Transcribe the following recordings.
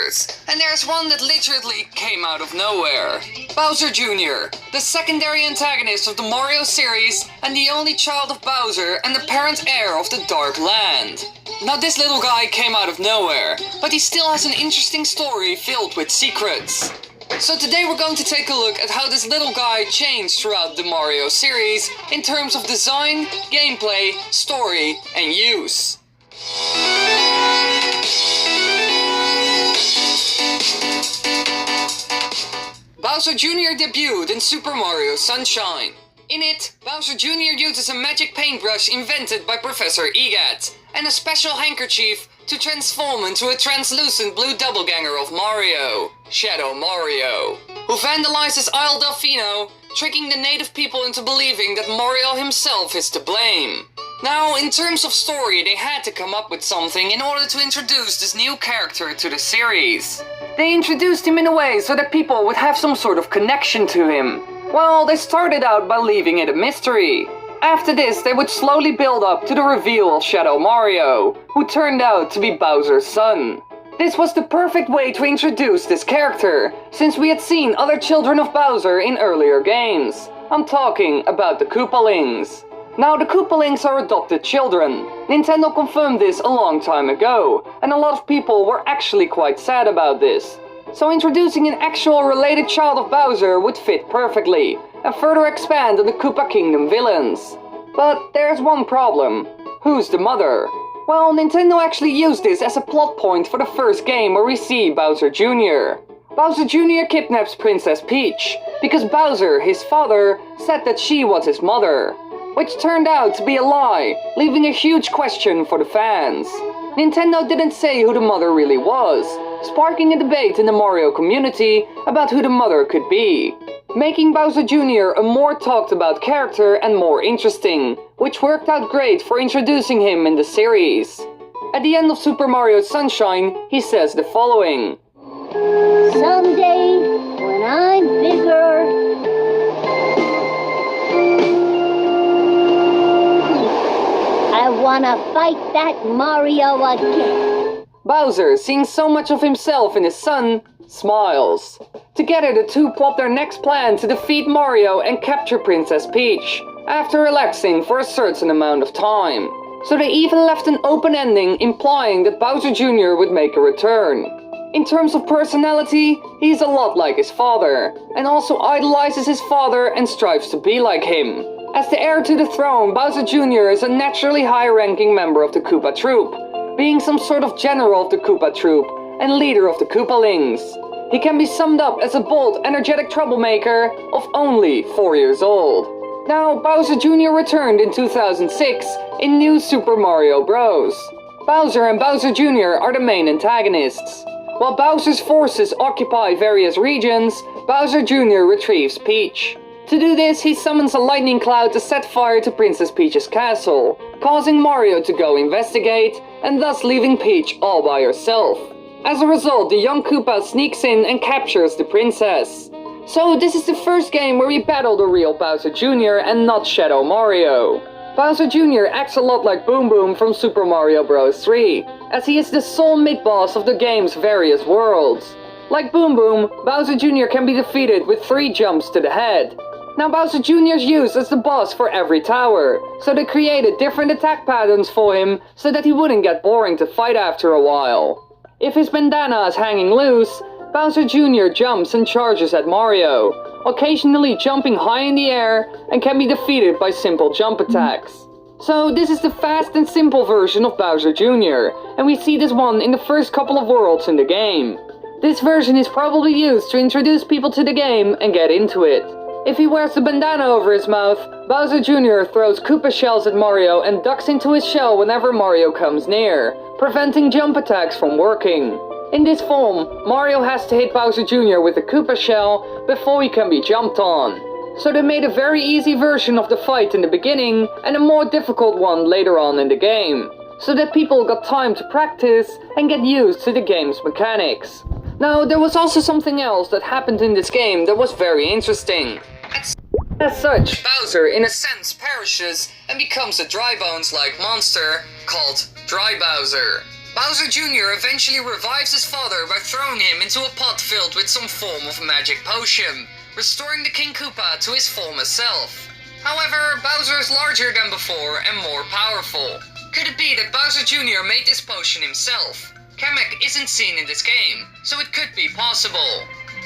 characters, and there's one that literally came out of nowhere. Bowser Jr., the secondary antagonist of the Mario series and the only child of Bowser and the apparent heir of the Dark Land. Now this little guy came out of nowhere, but he still has an interesting story filled with secrets. So today we're going to take a look at how this little guy changed throughout the Mario series in terms of design, gameplay, story, and use. Bowser Jr. debuted in Super Mario Sunshine. In it, Bowser Jr. uses a magic paintbrush invented by Professor Egat and a special handkerchief to transform into a translucent blue doppelganger of Mario, Shadow Mario, who vandalizes Isle Delfino, tricking the native people into believing that Mario himself is to blame. Now, in terms of story, they had to come up with something in order to introduce this new character to the series. They introduced him in a way so that people would have some sort of connection to him. Well, they started out by leaving it a mystery. After this, they would slowly build up to the reveal of Shadow Mario, who turned out to be Bowser's son. This was the perfect way to introduce this character, since we had seen other children of Bowser in earlier games. I'm talking about the Koopalings. Now, the Koopalings are adopted children. Nintendo confirmed this a long time ago, and a lot of people were actually quite sad about this. So introducing an actual related child of Bowser would fit perfectly, and further expand on the Koopa Kingdom villains. But there's one problem. Who's the mother? Well, Nintendo actually used this as a plot point for the first game where we see Bowser Jr. Bowser Jr. kidnaps Princess Peach, because Bowser, his father, said that she was his mother. Which turned out to be a lie, leaving a huge question for the fans. Nintendo didn't say who the mother really was, sparking a debate in the Mario community about who the mother could be, making Bowser Jr. a more talked about character and more interesting, which worked out great for introducing him in the series. At the end of Super Mario Sunshine, he says the following: "Someday, when I'm bigger, I wanna fight that Mario again." Bowser, seeing so much of himself in his son, smiles. Together the two plot their next plan to defeat Mario and capture Princess Peach, after relaxing for a certain amount of time. So they even left an open ending implying that Bowser Jr. would make a return. In terms of personality, he's a lot like his father, and also idolizes his father and strives to be like him. As the heir to the throne, Bowser Jr. is a naturally high-ranking member of the Koopa Troop, being some sort of general of the Koopa Troop and leader of the Koopalings. He can be summed up as a bold, energetic troublemaker of only 4 years old. Now, Bowser Jr. returned in 2006 in New Super Mario Bros. Bowser and Bowser Jr. are the main antagonists. While Bowser's forces occupy various regions, Bowser Jr. retrieves Peach. To do this, he summons a lightning cloud to set fire to Princess Peach's castle, causing Mario to go investigate, and thus leaving Peach all by herself. As a result, the young Koopa sneaks in and captures the princess. So this is the first game where we battle the real Bowser Jr. and not Shadow Mario. Bowser Jr. acts a lot like Boom Boom from Super Mario Bros. 3, as he is the sole mid-boss of the game's various worlds. Like Boom Boom, Bowser Jr. can be defeated with 3 jumps to the head. Now Bowser Jr. is used as the boss for every tower, so they created different attack patterns for him so that he wouldn't get boring to fight after a while. If his bandana is hanging loose, Bowser Jr. jumps and charges at Mario, occasionally jumping high in the air and can be defeated by simple jump attacks. So this is the fast and simple version of Bowser Jr., and we see this one in the first couple of worlds in the game. This version is probably used to introduce people to the game and get into it. If he wears the bandana over his mouth, Bowser Jr. throws Koopa shells at Mario and ducks into his shell whenever Mario comes near, preventing jump attacks from working. In this form, Mario has to hit Bowser Jr. with a Koopa shell before he can be jumped on. So they made a very easy version of the fight in the beginning and a more difficult one later on in the game, so that people got time to practice and get used to the game's mechanics. Now, there was also something else that happened in this game that was very interesting. As such, Bowser in a sense perishes and becomes a dry bones-like monster called Dry Bowser. Bowser Jr. eventually revives his father by throwing him into a pot filled with some form of magic potion, restoring the King Koopa to his former self. However, Bowser is larger than before and more powerful. Could it be that Bowser Jr. made this potion himself? Kamek isn't seen in this game, so it could be possible.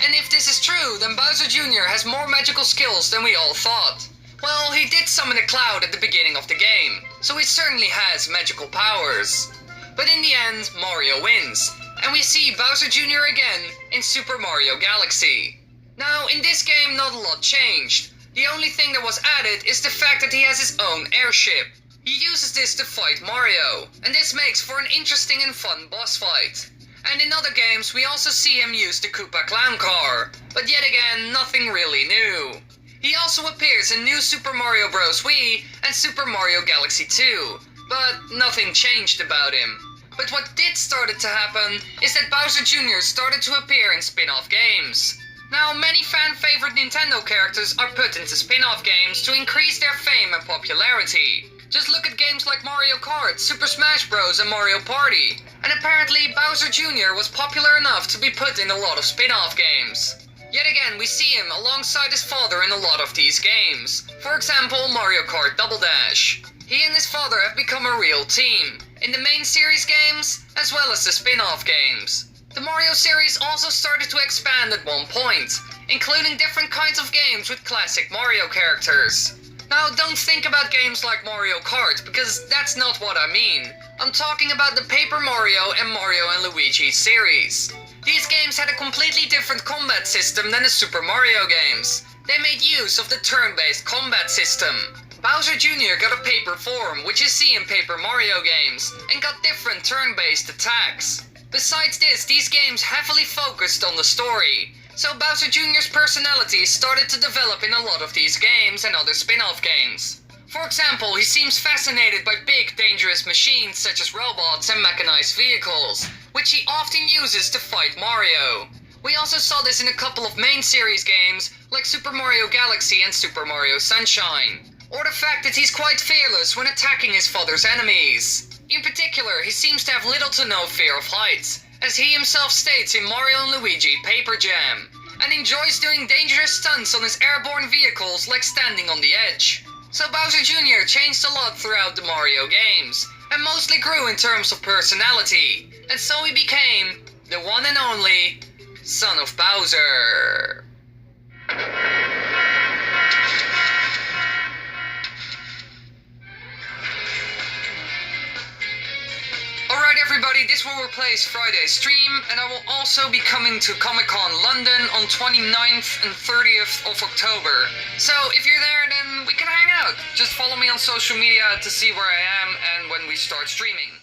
And if this is true, then Bowser Jr. has more magical skills than we all thought. Well, he did summon a cloud at the beginning of the game, so he certainly has magical powers. But in the end, Mario wins, and we see Bowser Jr. again in Super Mario Galaxy. Now, in this game not a lot changed. The only thing that was added is the fact that he has his own airship. He uses this to fight Mario, and this makes for an interesting and fun boss fight. And in other games we also see him use the Koopa Clown Car, but yet again nothing really new. He also appears in New Super Mario Bros. Wii and Super Mario Galaxy 2, but nothing changed about him. But what did started to happen is that Bowser Jr. started to appear in spin-off games. Now, many fan-favorite Nintendo characters are put into spin-off games to increase their fame and popularity. Just look at games like Mario Kart, Super Smash Bros. And Mario Party. And apparently Bowser Jr. was popular enough to be put in a lot of spin-off games. Yet again, we see him alongside his father in a lot of these games. For example, Mario Kart Double Dash. He and his father have become a real team, in the main series games, as well as the spin-off games. The Mario series also started to expand at one point, including different kinds of games with classic Mario characters. Now, don't think about games like Mario Kart, because that's not what I mean. I'm talking about the Paper Mario and Mario and Luigi series. These games had a completely different combat system than the Super Mario games. They made use of the turn-based combat system. Bowser Jr. got a paper form, which you see in Paper Mario games, and got different turn-based attacks. Besides this, these games heavily focused on the story, so Bowser Jr.'s personality started to develop in a lot of these games and other spin-off games. For example, he seems fascinated by big, dangerous machines such as robots and mechanized vehicles, which he often uses to fight Mario. We also saw this in a couple of main series games, like Super Mario Galaxy and Super Mario Sunshine. Or the fact that he's quite fearless when attacking his father's enemies. In particular, he seems to have little to no fear of heights, as he himself states in Mario & Luigi Paper Jam, and enjoys doing dangerous stunts on his airborne vehicles like standing on the edge. So Bowser Jr. changed a lot throughout the Mario games, and mostly grew in terms of personality, and so he became the one and only Son of Bowser. Alright everybody, this will replace Friday's stream, and I will also be coming to Comic-Con London on 29th and 30th of October. So if you're there, then we can hang out. Just follow me on social media to see where I am and when we start streaming.